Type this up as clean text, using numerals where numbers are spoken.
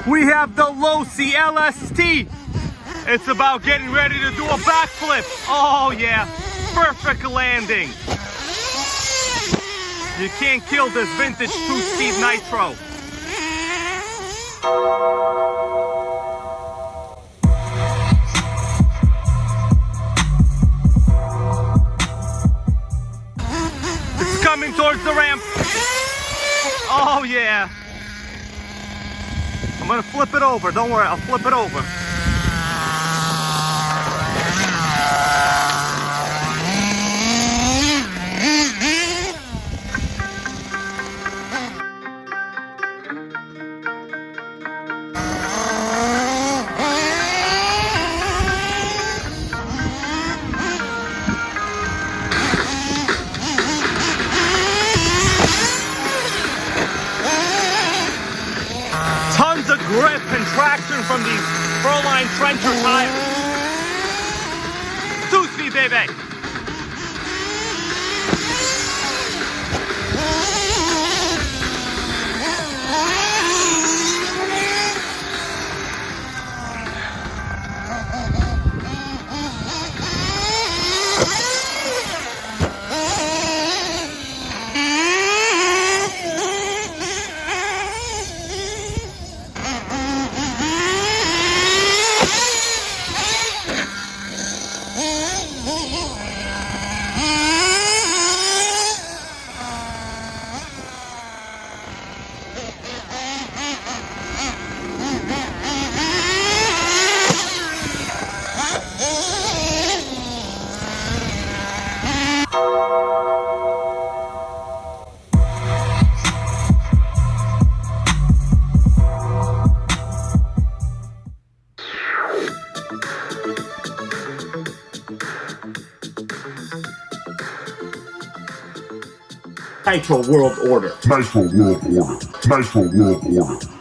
We have the LOSI LST. It's about getting ready to do a backflip. Oh yeah, perfect landing. You can't kill this vintage 2-speed Nitro. It's coming towards the ramp. Oh yeah. I'm gonna flip it over. Don't worry, I'll flip it over. Tons of grip and traction from these Proline Trencher tires. 2-speed, baby. Nitro World Order. Nitro World Order. Nitro World Order.